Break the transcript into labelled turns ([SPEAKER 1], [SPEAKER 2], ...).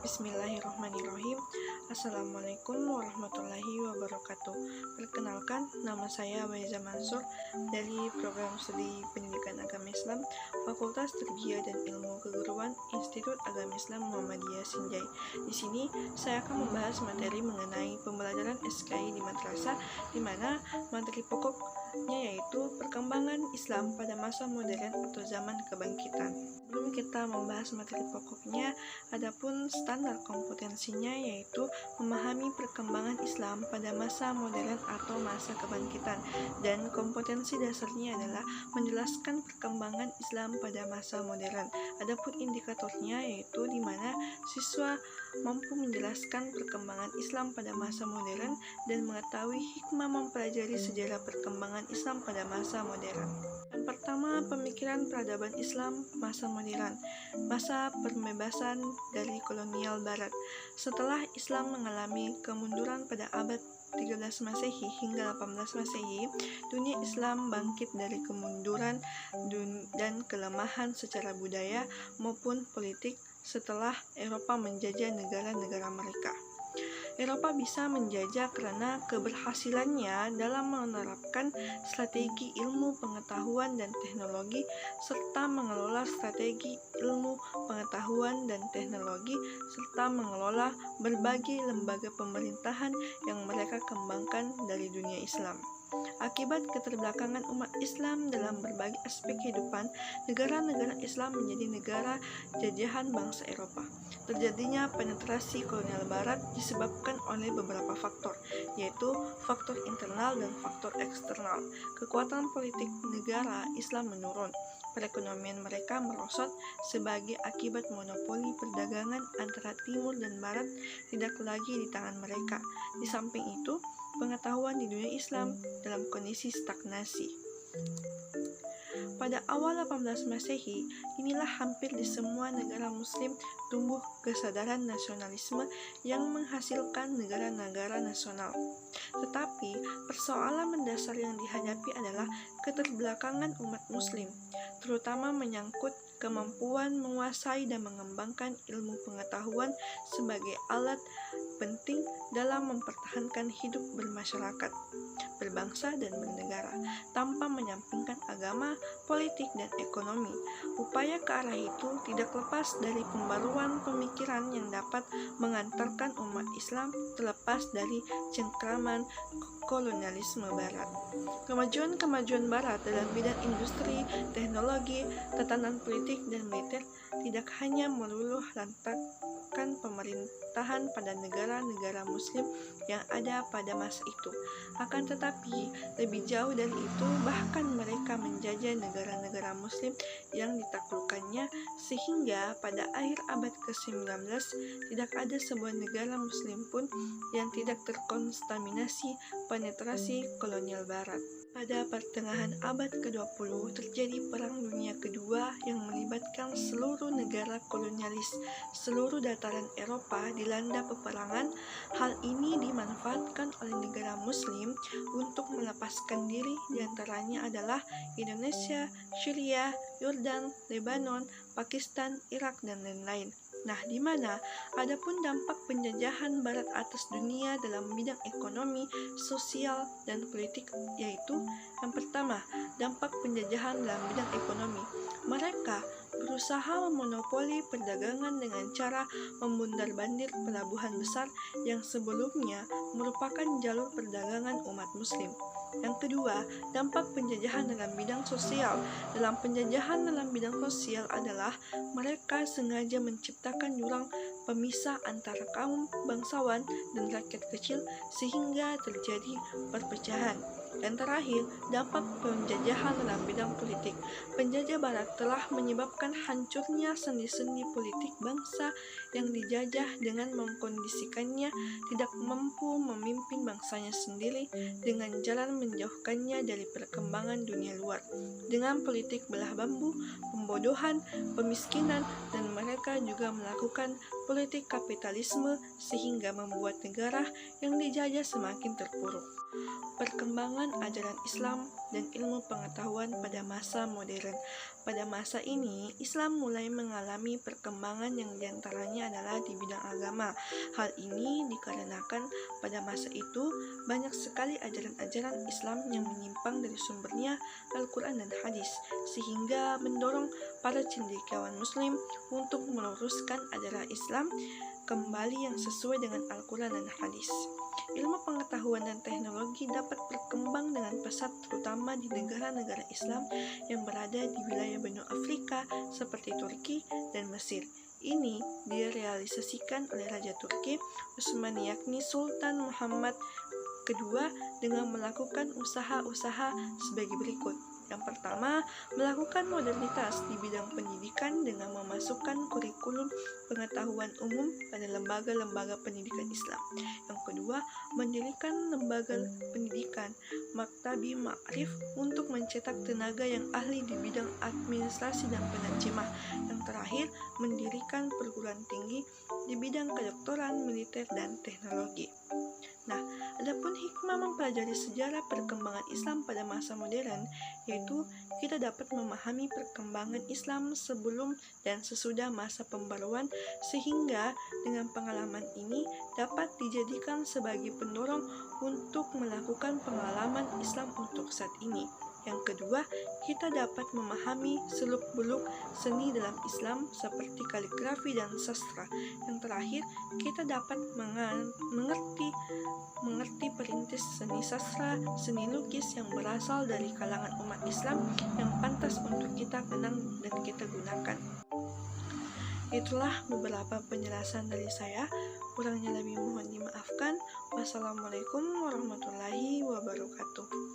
[SPEAKER 1] Bismillahirrahmanirrahim. Assalamualaikum warahmatullahi wabarakatuh. Perkenalkan, nama saya Waiza Mansur dari Program Studi Pendidikan Agama Islam, Fakultas Tarbiyah dan Ilmu Keguruan, Institut Agama Islam Muhammadiyah Sinjai. Di sini saya akan membahas materi mengenai pembelajaran SKI di madrasah, di mana materi pokoknya yaitu perkembangan Islam pada masa modern atau zaman kebangkitan. Sebelum kita membahas materi pokoknya, adapun standar kompetensinya yaitu memahami perkembangan Islam pada masa modern atau masa kebangkitan, dan kompetensi dasarnya adalah menjelaskan perkembangan Islam pada masa modern. Adapun indikatornya yaitu di mana siswa mampu menjelaskan perkembangan Islam pada masa modern dan mengetahui hikmah mempelajari sejarah perkembangan Islam pada masa modern. Yang pertama, pemikiran peradaban Islam masa modern, masa pembebasan dari kolonial Barat. Setelah Islam mengalami kemunduran pada abad 13 Masehi hingga 18 Masehi, dunia Islam bangkit dari kemunduran dan kelemahan secara budaya maupun politik setelah Eropa menjajah negara-negara mereka. Eropa bisa menjajah karena keberhasilannya dalam menerapkan strategi ilmu pengetahuan dan teknologi serta mengelola strategi ilmu pengetahuan dan teknologi serta mengelola berbagai lembaga pemerintahan yang mereka kembangkan dari dunia Islam. Akibat keterbelakangan umat Islam dalam berbagai aspek kehidupan, negara-negara Islam menjadi negara jajahan bangsa Eropa. Terjadinya penetrasi kolonial Barat disebabkan oleh beberapa faktor, yaitu faktor internal dan faktor eksternal. Kekuatan politik negara Islam menurun. Perekonomian mereka merosot sebagai akibat monopoli perdagangan antara timur dan barat tidak lagi di tangan mereka. Di samping itu, pengetahuan di dunia Islam dalam kondisi stagnasi. Pada awal 18 Masehi, inilah hampir di semua negara muslim tumbuh kesadaran nasionalisme yang menghasilkan negara-negara nasional. Tetapi, persoalan mendasar yang dihadapi adalah keterbelakangan umat muslim, terutama menyangkut kemampuan menguasai dan mengembangkan ilmu pengetahuan sebagai alat penting dalam mempertahankan hidup bermasyarakat, berbangsa, dan bernegara, tanpa menyampingkan agama, politik, dan ekonomi. Upaya ke arah itu tidak lepas dari pembaruan pemikiran yang dapat mengantarkan umat Islam terlepas dari cengkraman kolonialisme Barat. Kemajuan-kemajuan Barat dalam bidang industri, teknologi, tatanan politik, dan militer tidak hanya meluluh lantakan pemerintahan pada negara-negara muslim yang ada pada masa itu. Akan tetapi, lebih jauh dari itu, bahkan mereka menjajah negara-negara muslim yang ditaklukkannya, sehingga pada akhir abad ke-19 tidak ada sebuah negara muslim pun yang tidak terkontaminasi penetrasi kolonial Barat. Pada pertengahan abad ke-20 terjadi Perang Dunia Kedua yang melibatkan seluruh negara kolonialis. Seluruh dataran Eropa dilanda peperangan. Hal ini dimanfaatkan oleh negara muslim untuk melepaskan diri, diantaranya adalah Indonesia, Syria, Yordan, Lebanon, Pakistan, Irak, dan lain-lain. Nah, di mana adapun dampak penjajahan Barat atas dunia dalam bidang ekonomi, sosial, dan politik, yaitu yang pertama, dampak penjajahan dalam bidang ekonomi. Mereka berusaha memonopoli perdagangan dengan cara membundar-bandir pelabuhan besar yang sebelumnya merupakan jalur perdagangan umat muslim. Yang kedua, dampak penjajahan dalam bidang sosial. Dalam penjajahan dalam bidang sosial adalah mereka sengaja menciptakan jurang pemisah antara kaum bangsawan dan rakyat kecil sehingga terjadi perpecahan. Dan terakhir, dampak penjajahan dalam bidang politik. Penjajah Barat telah menyebabkan hancurnya sendi-sendi politik bangsa yang dijajah dengan mengkondisikannya tidak mampu memimpin bangsanya sendiri dengan jalan menjauhkannya dari perkembangan dunia luar. Dengan politik belah bambu, pembodohan, pemiskinan, dan mereka juga melakukan politik kapitalisme sehingga membuat negara yang dijajah semakin terpuruk. Perkembangan ajaran Islam dan ilmu pengetahuan pada masa modern. Pada masa ini, Islam mulai mengalami perkembangan yang diantaranya adalah di bidang agama. Hal ini dikarenakan pada masa itu banyak sekali ajaran-ajaran Islam yang menyimpang dari sumbernya Al-Quran dan Hadis, sehingga mendorong para cendekiawan Muslim untuk meluruskan ajaran Islam kembali yang sesuai dengan Al-Quran dan Hadis. Ilmu pengetahuan dan teknologi dapat berkembang dengan pesat terutama di negara-negara Islam yang berada di wilayah benua Afrika seperti Turki dan Mesir. Ini direalisasikan oleh Raja Turki Utsmani yakni Sultan Muhammad II dengan melakukan usaha-usaha sebagai berikut. Yang pertama, melakukan modernitas di bidang pendidikan dengan memasukkan kurikulum pengetahuan umum pada lembaga-lembaga pendidikan Islam. Yang kedua, mendirikan lembaga pendidikan Maktabi Ma'rif untuk mencetak tenaga yang ahli di bidang administrasi dan penerjemah. Yang terakhir, mendirikan perguruan tinggi di bidang kedokteran, militer, dan teknologi. Nah, adapun hikmah mempelajari sejarah perkembangan Islam pada masa modern, yaitu kita dapat memahami perkembangan Islam sebelum dan sesudah masa pembaruan, sehingga dengan pengalaman ini dapat dijadikan sebagai pendorong untuk melakukan pengalaman Islam untuk saat ini. Yang kedua, kita dapat memahami seluk-beluk seni dalam Islam seperti kaligrafi dan sastra. Yang terakhir, kita dapat mengerti perintis seni sastra, seni lukis yang berasal dari kalangan umat Islam yang pantas untuk kita kenang dan kita gunakan. Itulah beberapa penjelasan dari saya. Kurangnya lebih mohon dimaafkan. Wassalamualaikum warahmatullahi wabarakatuh.